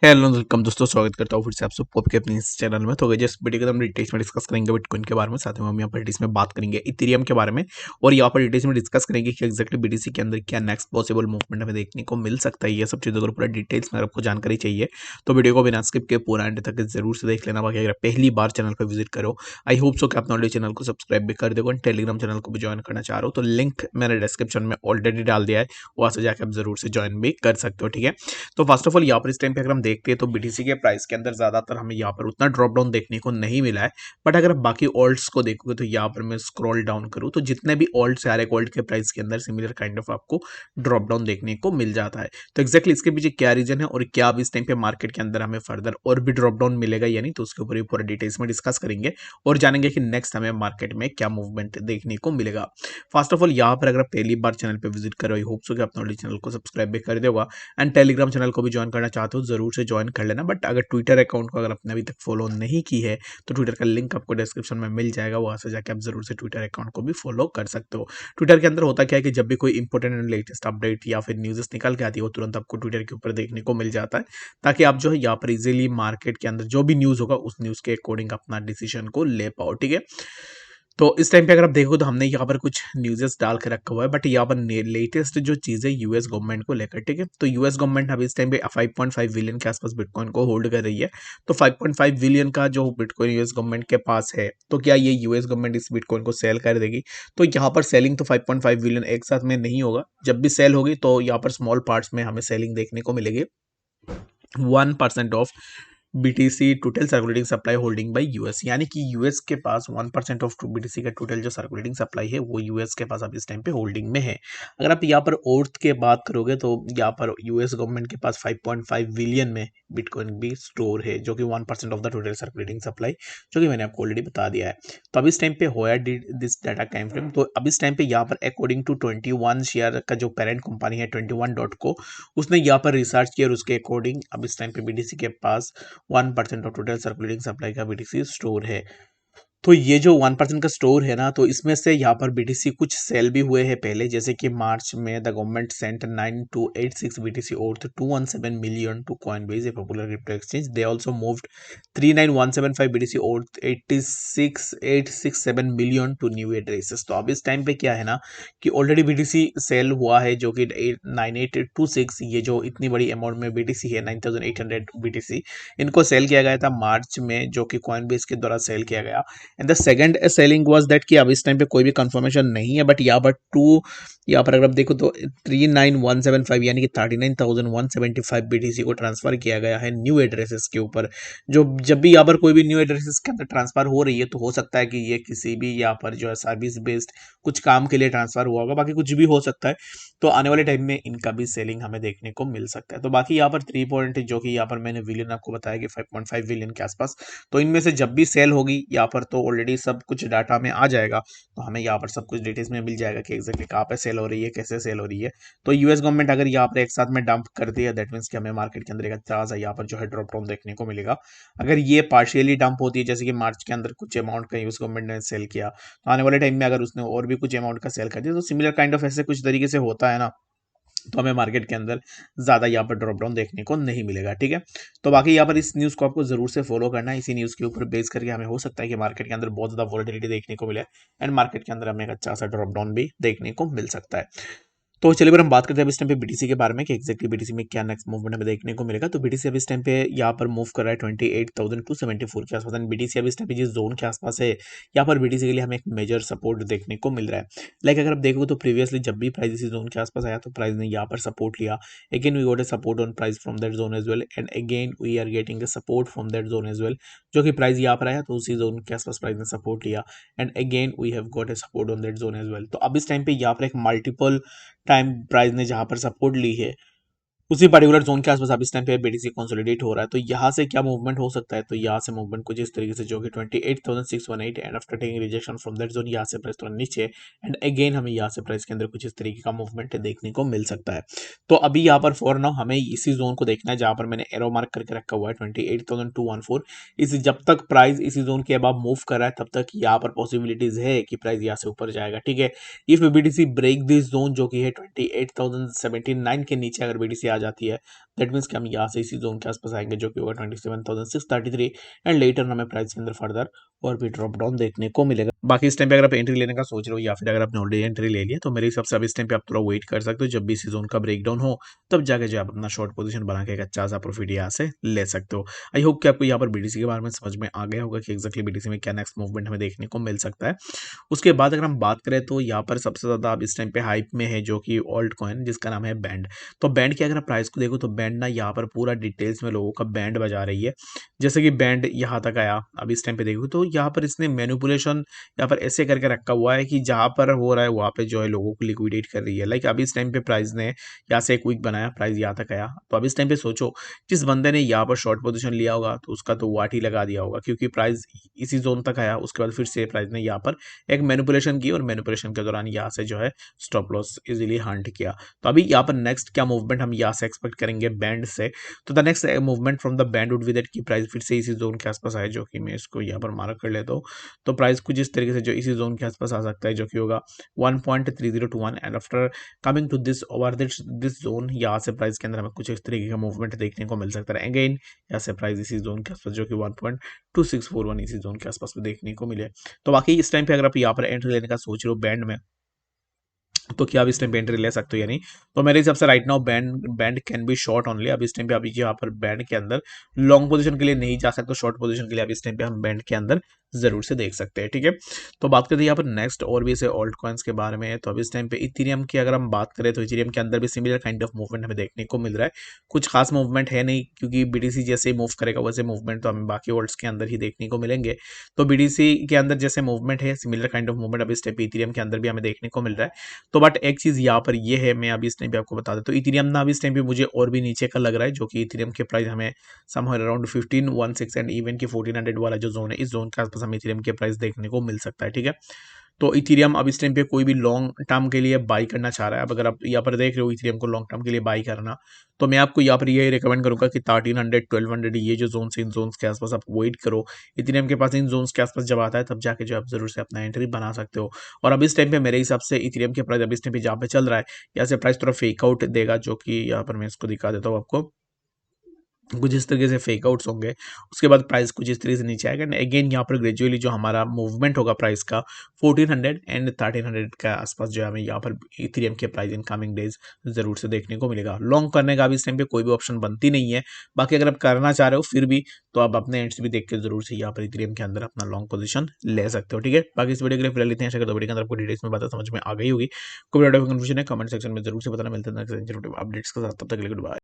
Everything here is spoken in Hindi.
हेलो वेलकम दोस्तों, स्वागत करता हूँ फिर से आप सब के अपने इस चैनल में। तो गई जिस वीडियो को हम डिटेल्स में डिस्कस करेंगे बिटकॉइन के बारे में, साथ में हम यहाँ पर डिटेल्स में बात करेंगे इथेरियम के बारे में, और यहाँ पर डिटेल्स में डिस्कस करेंगे कि एक्जैक्टली बीटीसी के अंदर क्या नेक्स्ट पॉसिबल मूवमेंट हमें देखने को मिल सकता है। ये सब चीज़ों को पूरा डिटेल्स में अगर आपको जानकारी चाहिए तो वीडियो को बिना स्किप के पूरा एंड तक जरूर से देख लेना। बाकी अगर पहली बार चैनल पर विजिट करो, आई होप सो कि आप ऑलरेडी चैनल को सब्सक्राइब भी कर दोगे, टेलीग्राम चैनल को भी ज्वाइन करना चाह रहे हो तो लिंक मैंने डिस्क्रिप्शन में ऑलरेडी डाल दिया है, वहाँ से जाकर आप जरूर से ज्वाइन भी कर सकते हो। ठीक है, तो फर्स्ट ऑफ ऑल यहाँ पर इस टाइम पे अगर हम देखते हैं तो बीटीसी के प्राइस के अंदर ज्यादातर हमें यहाँ पर उतना ड्रॉप डाउन देखने को नहीं मिला है। बट अगर बाकी ऑल्ट्स को देखोगे तो यहाँ पर मैं स्क्रॉल डाउन करूँ तो जितने भी ऑल्ट्स है, हर एक ऑल्ट के प्राइस के अंदर सिमिलर काइंड ऑफ आपको ड्रॉप डाउन देखने को मिल जाता है। तो एक्जैक्टली इसके पीछे क्या रीजन है और क्या अब इस टाइम पे मार्केट के अंदर हमें फर्दर और भी ड्रॉप डाउन मिलेगा या नहीं, तो उसके ऊपर भी पूरा डिटेल्स में डिस्कस करेंगे और जानेंगे कि नेक्स्ट हमें मार्केट में क्या मूवमेंट देखने को मिलेगा। फर्स्ट ऑफ ऑल यहाँ पर अगर पहली बार चैनल पर विजिट करो, आई होप सो कि आपने चैनल को सब्सक्राइब भी कर दिया एंड टेलीग्राम चैनल को भी ज्वाइन करना चाहते हो जरूर से ज्वाइन कर लेना। बट अगर ट्विटर अकाउंट को अगर आपने अभी तक फॉलो नहीं की है तो ट्विटर का लिंक आपको डिस्क्रिप्शन में मिल जाएगा, वहां से जाकर आप जरूर से ट्विटर अकाउंट को भी फॉलो कर सकते हो। ट्विटर के अंदर होता क्या है कि जब भी कोई इंपॉर्टेंट एंड लेटेस्ट अपडेट या फिर न्यूज़ निकल के आती है वो तुरंत आपको ट्विटर के ऊपर देखने को मिल जाता है, ताकि आप जो है यहाँ पर इजिली मार्केट के अंदर जो भी न्यूज़ होगा उस न्यूज़ के अकॉर्डिंग अपना डिसीजन को ले पाओ। ठीक है, तो इस टाइम पे अगर आप देखो तो हमने यहाँ पर कुछ न्यूज़ेस डाल के रखा हुआ है, बट यहाँ पर लेटेस्ट जो चीज़ है यूएस गवर्नमेंट को लेकर। ठीक है, तो यूएस गवर्नमेंट अभी इस टाइम पे 5.5 बिलियन के आसपास बिटकॉइन को होल्ड कर रही है। तो 5.5 बिलियन का जो बिटकॉइन यूएस गवर्नमेंट के पास है, तो क्या ये यूएस गवर्नमेंट इस बिटकॉइन को सेल कर देगी? तो यहाँ पर सेलिंग तो 5.5 बिलियन एक साथ में नहीं होगा, जब भी सेल होगी तो यहाँ पर स्मॉल पार्ट्स में हमें सेलिंग देखने को मिलेगी। 1% of BTC total circulating supply holding bye US, यानी कि यूएस के पास 1% ऑफ बीटीसी का टोटल जो सर्कुलेटिंग सप्लाई है वो यूएस के पास अब इस टाइम पे होल्डिंग में है। अगर आप यहाँ पर अर्थ के बात करोगे तो यहाँ पर यूएस गवर्नमेंट के पास 5.5 बिलियन में बिटकॉइन भी स्टोर है, जो कि 1% of the total circulating supply, जो कि मैंने आपको ऑलरेडी बता दिया है। तो अब इस टाइम पे होया दिस डाटा टाइम फ्रेम, तो अब इस टाइम पे यहाँ पर अकॉर्डिंग टू 21 शेयर का जो पेरेंट कंपनी है 21 डॉट को, उसने यहाँ पर रिसर्च किया और उसके अकॉर्डिंग अब इस टाइम पे बीटीसी के पास 1% ऑफ टोटल सर्कुलेटिंग सप्लाई का बीटीसी स्टोर है। तो ये जो 1% का स्टोर है ना, तो इसमें से यहाँ पर बीटीसी कुछ सेल भी हुए हैं पहले, जैसे कि मार्च में the government sent 9286 BTC worth 217 million to Coinbase, a popular crypto exchange. They also moved 39175 BTC worth 86867 million to new addresses. तो अब इस टाइम पे क्या है ना कि ऑलरेडी बीटीसी सेल हुआ है, जो कि 9826, ये जो इतनी बड़ी अमाउंट में बीटीसी है 9800 बीटीसी, इनको सेल किया गया था मार्च में, जो कि कॉइनबेस के द्वारा सेल किया गया। And the second selling was that कि अब इस टाइम पे कोई भी कंफर्मेशन नहीं है, बट यहाँ पर यहाँ पर अगर आप देखो तो 39175 यानी कि 39,175 बीटीसी को ट्रांसफर किया गया है न्यू एड्रेसेस के ऊपर। जो जब भी यहाँ पर कोई भी न्यू एड्रेसेस के अंदर ट्रांसफर हो रही है तो हो सकता है कि ये किसी भी यहाँ पर जो है सर्विस बेस्ड कुछ काम के लिए ट्रांसफर हुआ होगा, बाकी कुछ भी हो सकता है। तो आने वाले टाइम में इनका भी सेलिंग हमें देखने को मिल सकता है। तो बाकी यहाँ पर 3 पॉइंट जो कि यहाँ पर मैंने विलियन आपको बताया कि 5.5 बिलियन के आसपास, तो इनमें से जब भी सेल होगी यहाँ पर तो ऑलरेडी सब कुछ डाटा में आ जाएगा, तो हमें यहाँ पर सब कुछ डिटेल्स में मिल जाएगा कि एग्जैक्टली कहाँ पे सेल हो रही है, कैसे सेल हो रही है। तो यूएस गवर्नमेंट अगर यहाँ पर एक साथ में डंप करती है, दैट मीन्स कि हमें मार्केट के अंदर एक अच्छा सा यहाँ पर जो है ड्रॉप डाउन देखने को मिलेगा। अगर ये पार्शियली डंप होती है, जैसे कि मार्च के अंदर कुछ अमाउंट का यूएस गवर्नमेंट ने सेल किया, तो आने वाले टाइम में अगर उसने और भी कुछ अमाउंट का सेल कर दिया, तो सिमिलर काइंड ऑफ ऐसे कुछ तरीके से होता है ना, तो हमें मार्केट के अंदर ज्यादा यहाँ पर ड्रॉप डाउन देखने को नहीं मिलेगा। ठीक है, तो बाकी यहाँ पर इस न्यूज़ को आपको जरूर से फॉलो करना है। इसी न्यूज़ के ऊपर बेस करके हमें हो सकता है कि मार्केट के अंदर बहुत ज्यादा वॉलेटिलिटी देखने को मिले एंड मार्केट के अंदर हमें एक अच्छा सा ड्रॉप डाउन भी देखने को मिल सकता है। तो चलिए अगर हम बात करते हैं इस टाइम पे बीटीसी के बारे में कि एक्जैक्टली बीटीसी में क्या नेक्स्ट मूवमेंट हमें देखने को मिलेगा। तो बीटीसी अब इस टाइम पे यहाँ पर मूव कर रहा है 28,274 के आसपास। बीटीसी अब इस टाइम पे जिस जोन के आसपास है, यहाँ पर बीटीसी के लिए हमें एक मेजर सपोर्ट देखने को मिल रहा है। लाइक अगर आप देखोगे तो प्रीवियसली जब भी प्राइस इसी जोन के आसपास आया तो प्राइस ने यहाँ पर सपोर्ट लिया, again we got a support on price from that zone as well, and again we are getting a support from that zone as well, जो कि प्राइस यहाँ पर आया तो उसी जोन के आसपास प्राइस ने सपोर्ट लिया, and again we have got a support on that zone as well. तो अब इस टाइम पे यहाँ पर एक मल्टीपल टाइम प्राइस ने जहां पर सपोर्ट ली है, उसी पर्टिकुलर जोन के आसपास अब इस टाइम पे बीटीसी कंसोलिडेट हो रहा है। तो यहाँ से क्या मूवमेंट हो सकता है, तो यहाँ से मूवमेंट कुछ इस तरीके से, जो कि 28,618 and after taking rejection from that zone, यहाँ से प्राइस थोड़ा नीचे, एंड अगेन हमें यहाँ से प्राइस के अंदर कुछ इस तरीके का मूवमेंट देखने को मिल सकता है। तो अभी यहाँ पर फॉर नाउ हमें इसी जोन को देखना है जहां पर मैंने एरो मार्क करके रखा हुआ है 28,214। इस जब तक प्राइस इसी जोन के अब मूव कर रहा है तब तक यहाँ पर पॉसिबिलिटीज है कि प्राइस यहाँ से ऊपर जाएगा। ठीक है, if BTC break this zone जो कि है 28,079 के नीचे अगर बीटीसी आ जाती है, दैट मीन्स कि हम यहाँ से इसी जोन के आसपास आएंगे जो कि होगा 27,633 एंड लेटर हमें प्राइस के अंदर फर्दर और भी ड्रॉप डाउन देखने को मिलेगा। बाकी इस टाइम पे अगर आप एंट्री लेने का सोच रहे हो या फिर अगर आपने ऑलरेडी एंट्री ले लिया तो मेरे हिसाब से अब इस टाइम पे आप थोड़ा वेट कर सकते हो, जब भी इसी जोन का ब्रेकडाउन हो तब जाके जो आप अपना शॉर्ट पोजीशन बना के एक अच्छा सा प्रॉफिट यहाँ से ले सकते हो। आई होप कि आपको यहाँ पर बीटीसी के बारे में समझ में आ गया होगा कि एक्जैक्टली बीटीसी में क्या नेक्स्ट मूवमेंट हमें देखने को मिल सकता है। उसके बाद अगर हम बात करें तो यहाँ पर सबसे ज़्यादा अब इस टाइम पे हाइप में है जो कि ऑल्ट कॉइन जिसका नाम है बैंड। तो बैंड की अगर आप प्राइस को देखो तो बैंड ना यहाँ पर पूरा डिटेल्स में लोगों का बैंड बजा रही है। जैसे कि बैंड यहाँ तक आया, अब इस टाइम पे देखो तो यहाँ पर इसने मैनिपुलेशन यहाँ पर ऐसे करके रखा हुआ है कि जहाँ पर हो रहा है वहाँ पे जो है लोगों को लिक्विडेट कर रही है। लाइक अभी इस टाइम पे प्राइस ने यहाँ से एक वीक बनाया, प्राइस यहाँ तक आया, तो अब इस टाइम पे सोचो जिस बंदे ने यहाँ पर शॉर्ट पोजीशन लिया होगा तो उसका तो वाट ही लगा दिया होगा, क्योंकि प्राइस इसी जोन तक आया, उसके बाद फिर से प्राइस ने यहाँ पर एक मैनिपुलेशन की और मैनिपुलेशन के दौरान यहाँ से जो है स्टॉप लॉस इजीली हंट किया। तो अभी यहाँ पर नेक्स्ट क्या मूवमेंट हम यहाँ से एक्सपेक्ट करेंगे बैंड से, तो the next movement from the band would be that की प्राइस फिर से इसी जोन के आसपास आए, जो कि मैं इसको यहाँ पर मार्क कर लेता हूँ। तो प्राइस कुछ इस तरीके से जो इसी जोन के आसपास आ सकता है जो कि होगा 1.3021 and after coming to this over this zone यहाँ से प्राइस के अंदर हमें कुछ इस तरीके का मूवमेंट देखने को मिल सकता है। अगेन यहाँ से प्राइस इसी जोन के आसपास जो कि 1.2641 इसी जोन के आसपास में देखने को मिले। तो बाकी इस टाइम पे अगर आप यहाँ पर एंट्री लेने का सोच रहे हो बैंड में तो क्या आप इस टाइम पे एंट्री ले सकते हो या नहीं, तो मेरे हिसाब से right now band band can be short only. अब इस टाइम पे अभी यहाँ पर बैंड के अंदर लॉन्ग पोजीशन के लिए नहीं जा सकते, शॉर्ट पोजीशन के लिए अभी इस टाइम पे हम बैंड के अंदर जरूर से देख सकते हैं। ठीक है, तो बात करते हैं यहाँ पर नेक्स्ट और भी ऐसे ऑल्ट कॉइन्स के बारे में। तो अभी इस टाइम पे इथेरियम की अगर हम बात करें तो इथेरियम के अंदर भी सिमिलर काइंड ऑफ मूवमेंट हमें देखने को मिल रहा है। कुछ खास मूवमेंट है नहीं, क्योंकि बीटीसी जैसे ही मूव करेगा वैसे मूवमेंट तो हमें बाकी ऑल्ट्स के अंदर ही देखने को मिलेंगे। तो बीटीसी के अंदर जैसे मूवमेंट है सिमिलर काइंड ऑफ मूवमेंट अभी इस टाइम पे इथेरियम के अंदर भी हमें देखने को मिल रहा है। तो बट एक चीज यहाँ पर ये है, मैं अभी इस टाइम पे आपको बता देता हूँ, इथेरियम ना अभी इस टाइम पे मुझे और भी नीचे का लग रहा है, जो कि इथेरियम के प्राइस हमें समवेयर अराउंड 1516 एंड इवन की 1400 वाला जो जोन है इस जोन के आसपास हमें इथेरियम के प्राइस देखने को मिल सकता है। ठीक है, तो इथेरियम अब इस टाइम पे कोई भी लॉन्ग टर्म के लिए बाई करना चाह रहा है, अब अगर आप यहाँ पर देख रहे हो इथेरियम को लॉन्ग टर्म के लिए बाई करना, तो मैं आपको यहाँ पर ये रिकमेंड करूंगा कि 1300 1200 ये जो जोन से इन जोन्स के आसपास आप वेट करो। इथेरियम के पास इन जोन्स के आसपास जब आता है तब जाके जो आप जरूर से अपना एंट्री बना सकते हो। और अब इस टाइम पे मेरे हिसाब से इथेरियम के प्राइस अब इस टाइम पे जहाँ पे चल रहा है यहाँ से प्राइस थोड़ा फेक आउट देगा, जो कि यहाँ पर मैं इसको दिखा देता हूँ आपको, कुछ इस तरीके से फेक आउट्स होंगे, उसके बाद प्राइस कुछ इस तरीके से नीचे आएगा एंड अगेन यहाँ पर ग्रेजुअली जो हमारा मूवमेंट होगा प्राइस का 1400 एंड 1300 के आसपास जो हमें यहाँ पर इथेरियम के प्राइस इन कमिंग डेज जरूर से देखने को मिलेगा। लॉन्ग करने का भी इस टाइम पे कोई भी ऑप्शन बनती नहीं है, बाकी अगर आप करना चाह रहे हो फिर भी तो आप अपने एंड्स भी देख के जरूर से यहाँ पर इथेरियम के अंदर अपना लॉन्ग पोजीशन ले सकते हो। ठीक है, बाकी इस वीडियो के लिए फिलहाल इतने वीडियो के अंदर आपको डिटेल्स में बात समझ में आ गई होगी। कोई कंफ्यूजन है कमेंट सेक्शन में जरूर से बताना, मिलते हैं अपडेट्स के साथ, तब तक के लिए गुड बाय।